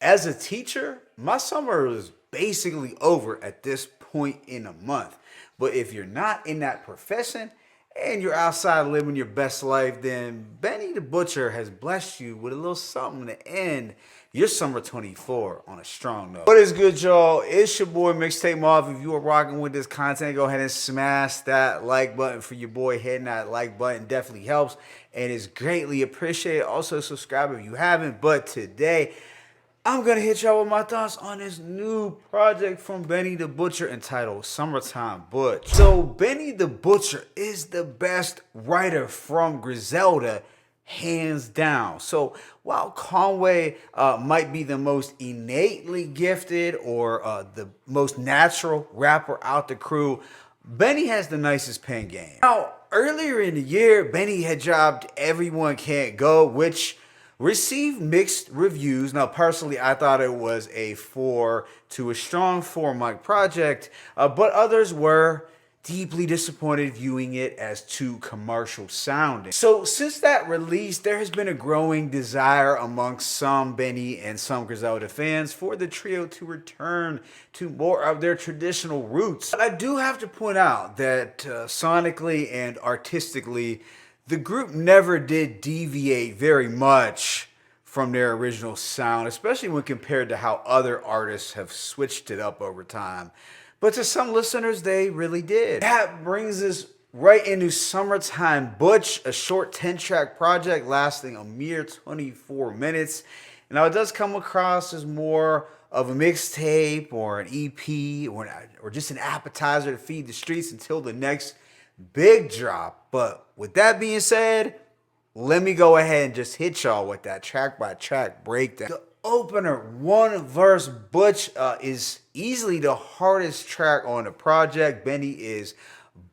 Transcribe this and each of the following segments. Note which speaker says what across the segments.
Speaker 1: As a teacher, my summer is basically over at this point in a month. But if you're not in that profession and you're outside living your best life, then Benny the Butcher has blessed you with a little something to end your summer 24 on a strong note. What is good, y'all? It's your boy Mixtape Mob. If you are rocking with this content, go ahead and smash that like button for your boy. Hitting that like button definitely helps and is greatly appreciated. Also, subscribe if you haven't. But today, I'm going to hit y'all with my thoughts on this new project from Benny the Butcher entitled Summertime Butch. So Benny the Butcher is the best writer from Griselda, hands down. So while Conway might be the most innately gifted or the most natural rapper out the crew, Benny has the nicest pen game. Now, earlier in the year, Benny had dropped Everyone Can't Go, which received mixed reviews. Now, personally, I thought it was a 4 to a strong 4 mic project, but others were deeply disappointed viewing it as too commercial sounding. So since that release, there has been a growing desire amongst some Benny and some Griselda fans for the trio to return to more of their traditional roots. But I do have to point out that sonically and artistically, the group never did deviate very much from their original sound, especially when compared to how other artists have switched it up over time. But to some listeners, they really did. That brings us right into Summertime Butch, a short 10-track project lasting a mere 24 minutes. Now, it does come across as more of a mixtape or an EP or just an appetizer to feed the streets until the next big drop. But with that being said, let me go ahead and just hit y'all with that track by track breakdown. The opener, one verse Butch, is easily the hardest track on the project. Benny is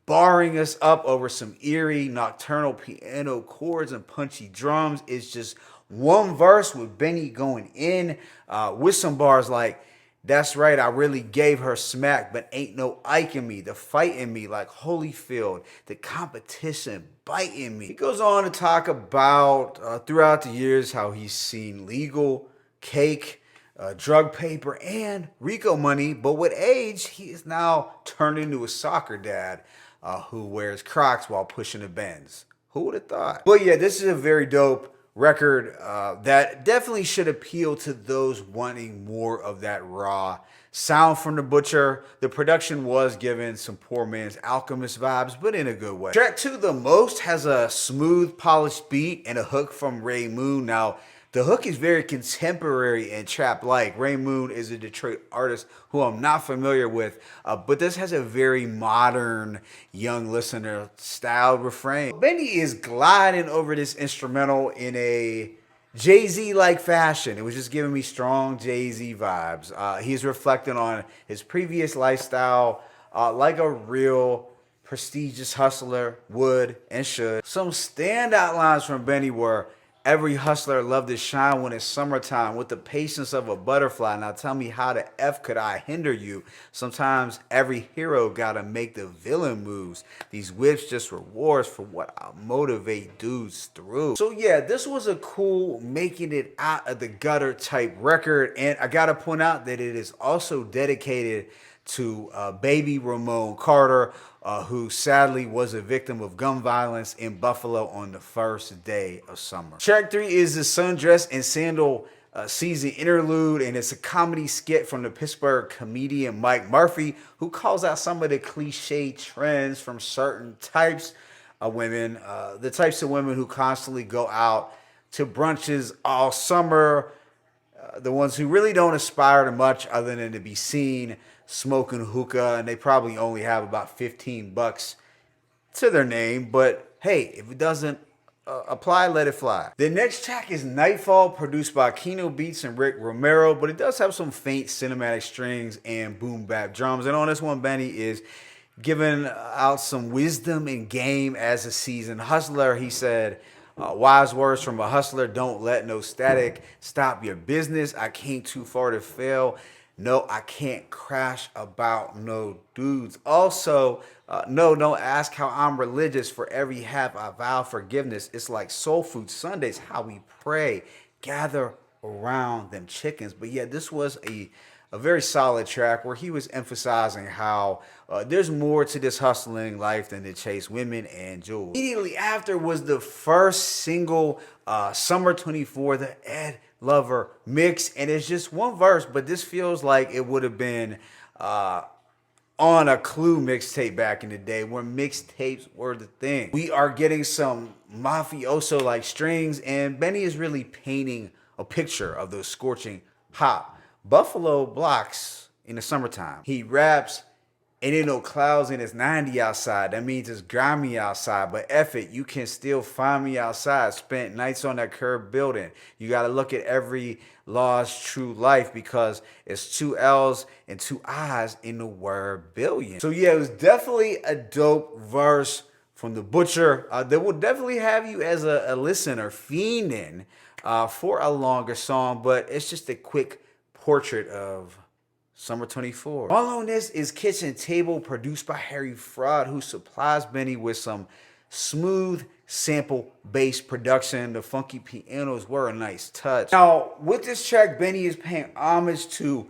Speaker 1: barring us up over some eerie nocturnal piano chords and punchy drums. It's just one verse with Benny going in with some bars like, "That's right, I really gave her smack, but ain't no Ike in me. The fight in me like Holyfield. The competition biting me." He goes on to talk about throughout the years how he's seen legal, cake, drug paper, and Rico money. But with age, he is now turned into a soccer dad who wears Crocs while pushing a Benz. Who would have thought? But yeah, this is a very dope record that definitely should appeal to those wanting more of that raw sound from the Butcher. The production was given some poor man's Alchemist vibes, but in a good way. Track 2, The Most, has a smooth, polished beat and a hook from Ray Moon. Now, the hook is very contemporary and trap-like. Ray Moon is a Detroit artist who I'm not familiar with, but this has a very modern, young listener styled refrain. Benny is gliding over this instrumental in a Jay-Z-like fashion. It was just giving me strong Jay-Z vibes. He's reflecting on his previous lifestyle like a real prestigious hustler would and should. Some standout lines from Benny were, "Every hustler loved to shine when it's summertime with the patience of a butterfly. Now tell me how the F could I hinder you? Sometimes every hero gotta make the villain moves. These whips just rewards for what I motivate dudes through." So yeah, this was a cool making it out of the gutter type record. And I gotta point out that it is also dedicated to baby Ramon Carter, who sadly was a victim of gun violence in Buffalo on the first day of summer. Track 3 is the Sundress and Sandal season interlude, and it's a comedy skit from the Pittsburgh comedian Mike Murphy, who calls out some of the cliche trends from certain types of women, the types of women who constantly go out to brunches all summer, the ones who really don't aspire to much other than to be seen smoking hookah, and they probably only have about $15 to their name. But hey, if it doesn't apply, let it fly. The next track is Nightfall, produced by Kino Beats and Rick Romero, but it does have some faint cinematic strings and boom bap drums. And on this one, Benny is giving out some wisdom and game as a seasoned hustler. He said, "Wise words from a hustler: don't let no static stop your business. I came too far to fail. No, I can't crash about no dudes. Also, no, don't ask how I'm religious. For every half I vow forgiveness. It's like soul food Sundays, how we pray. Gather around them chickens. But yeah, this was a very solid track where he was emphasizing how there's more to this hustling life than to chase women and jewels. Immediately after was the first single, Summer 24, the Ed Lover mix. And it's just one verse, but this feels like it would have been on a Clue mixtape back in the day when mixtapes were the thing. We are getting some mafioso like strings, and Benny is really painting a picture of those scorching hot buffalo blocks in the summertime. He raps, and ain't no clouds and it's 90 outside. That means it's grimy outside. But F it, you can still find me outside. Spent nights on that curb building. You got to look at every lost true life because it's two L's and two I's in the word billion. So yeah, it was definitely a dope verse from the Butcher. That will definitely have you as a listener fiending for a longer song. But it's just a quick portrait of Summer 24. All on this is Kitchen Table, produced by Harry Fraud, who supplies Benny with some smooth sample-based production. The funky pianos were a nice touch. Now, with this track, Benny is paying homage to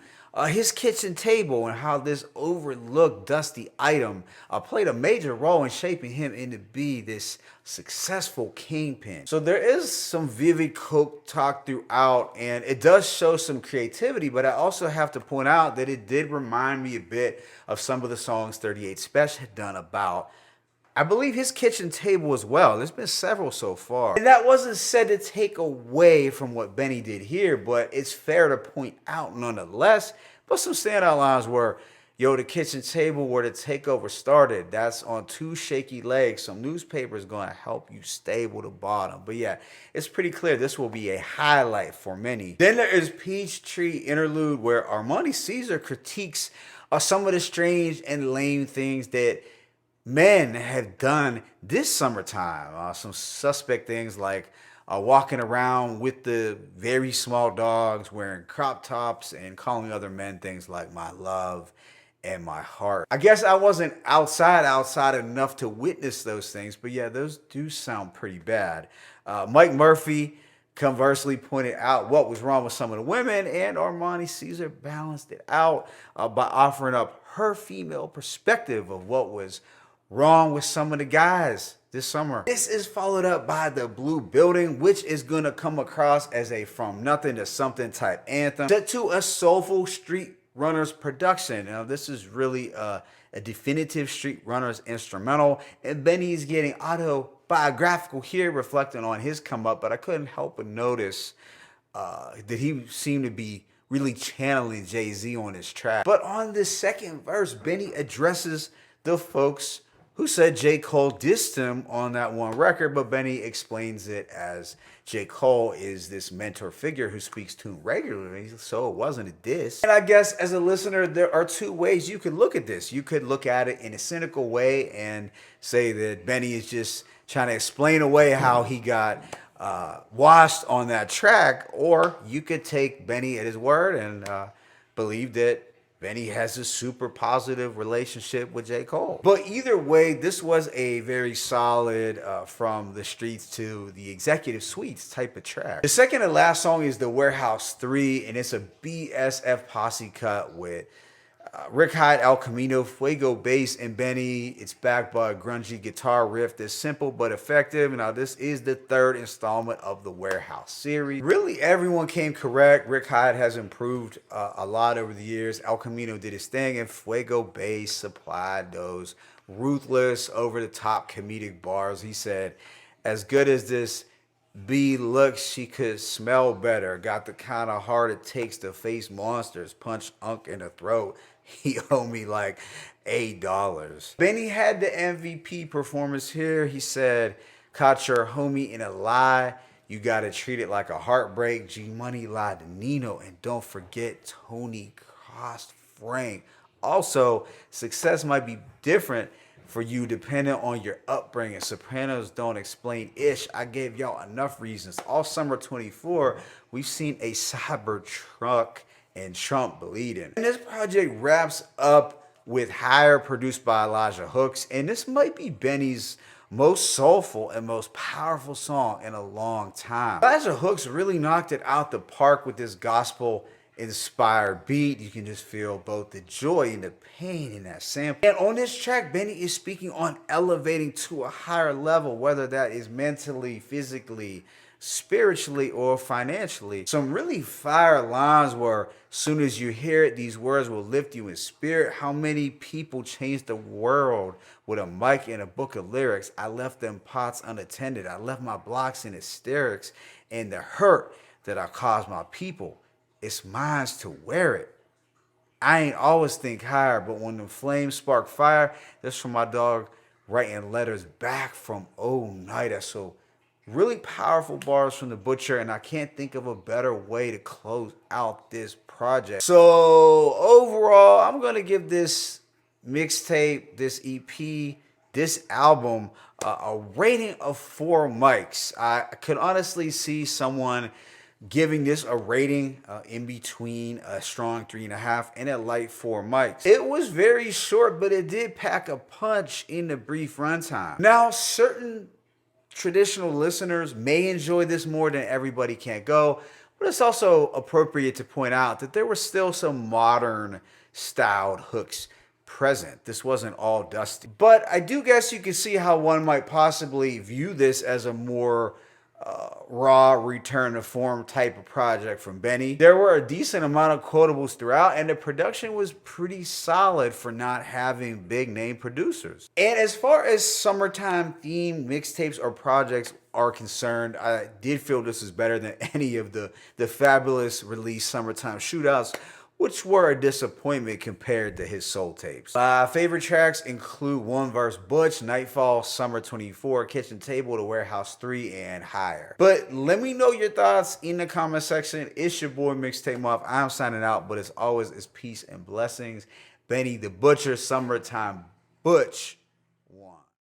Speaker 1: his kitchen table and how this overlooked dusty item played a major role in shaping him into be this successful kingpin. So there is some vivid coke talk throughout, and it does show some creativity, but I also have to point out that it did remind me a bit of some of the songs 38 Special had done about, I believe, his kitchen table as well. There's been several so far. And that wasn't said to take away from what Benny did here, but it's fair to point out nonetheless. But some standout lines were, yo, the kitchen table where the takeover started, that's on two shaky legs. Some newspaper's gonna help you stable the bottom. But yeah, it's pretty clear this will be a highlight for many. Then there is Peachtree Interlude, where Armani Caesar critiques some of the strange and lame things that men have done this summertime. Some suspect things like walking around with the very small dogs, wearing crop tops, and calling other men things like my love and my heart. I guess I wasn't outside enough to witness those things, but yeah, those do sound pretty bad. Mike Murphy conversely pointed out what was wrong with some of the women, and Armani Caesar balanced it out by offering up her female perspective of what was wrong with some of the guys this summer. This is followed up by The Blue Building, which is gonna come across as a from nothing to something type anthem set to a soulful Street Runners production. Now this is really a definitive Street Runners instrumental, and Benny's getting autobiographical here, reflecting on his come up, but I couldn't help but notice that he seemed to be really channeling Jay-Z on his track. But on the second verse, Benny addresses the folks who said J. Cole dissed him on that one record, but Benny explains it as J. Cole is this mentor figure who speaks to him regularly, so it wasn't a diss. And I guess as a listener, there are two ways you could look at this. You could look at it in a cynical way and say that Benny is just trying to explain away how he got washed on that track, or you could take Benny at his word and believe that Benny has a super positive relationship with J. Cole. But either way, this was a very solid from the streets to the executive suites type of track. The second and last song is The Warehouse 3, and it's a BSF posse cut with Rick Hyde, El Camino, Fuego bass, and Benny. It's backed by a grungy guitar riff that's simple but effective. Now, this is the third installment of the Warehouse series. Really, everyone came correct. Rick Hyde has improved a lot over the years. El Camino did his thing, and Fuego bass supplied those ruthless, over-the-top comedic bars. He said, as good as this B looks, she could smell better. Got the kind of heart it takes to face monsters. Punch Unk in the throat. He owed me like $8. Benny had the MVP performance here. He said, caught your homie in a lie. You got to treat it like a heartbreak. G Money lied to Nino. And don't forget Tony crossed Frank. Also, success might be different for you depending on your upbringing. Sopranos don't explain ish. I gave y'all enough reasons. All summer 24, we've seen a Cybertruck and Trump bleeding. And this project wraps up with Higher, produced by Elijah Hooks. And this might be Benny's most soulful and most powerful song in a long time. Elijah Hooks really knocked it out the park with this gospel inspired beat. You can just feel both the joy and the pain in that sample. And on this track, Benny is speaking on elevating to a higher level, whether that is mentally, physically, spiritually, or financially. Some really fire lines where soon as you hear it, these words will lift you in spirit. How many people changed the world with a mic and a book of lyrics? I left them pots unattended. I left my blocks in hysterics, and the hurt that I caused my people, it's mine to wear it. I ain't always think higher, but when the flames spark fire, that's from my dog writing letters back from old night. So really powerful bars from the Butcher, and I can't think of a better way to close out this project. So overall, I'm gonna give this mixtape, this EP, this album a rating of 4 mics. I could honestly see someone giving this a rating in between a strong 3.5 and a light 4 mics. It was very short, but it did pack a punch in the brief runtime. Now, certain traditional listeners may enjoy this more than Everybody Can't Go, but it's also appropriate to point out that there were still some modern styled hooks present. This wasn't all dusty. But I do guess you can see how one might possibly view this as a more raw return to form type of project from Benny. There were a decent amount of quotables throughout, and the production was pretty solid for not having big name producers. And as far as summertime themed mixtapes or projects are concerned, I did feel this was better than any of the fabulous release summertime shootouts, which were a disappointment compared to his soul tapes. Favorite tracks include One Verse Butch, Nightfall, Summer 24, Kitchen Table, The Warehouse 3, and Higher. But let me know your thoughts in the comment section. It's your boy Mixtape Muff. I'm signing out, but as always, it's peace and blessings. Benny the Butcher, Summertime Butch.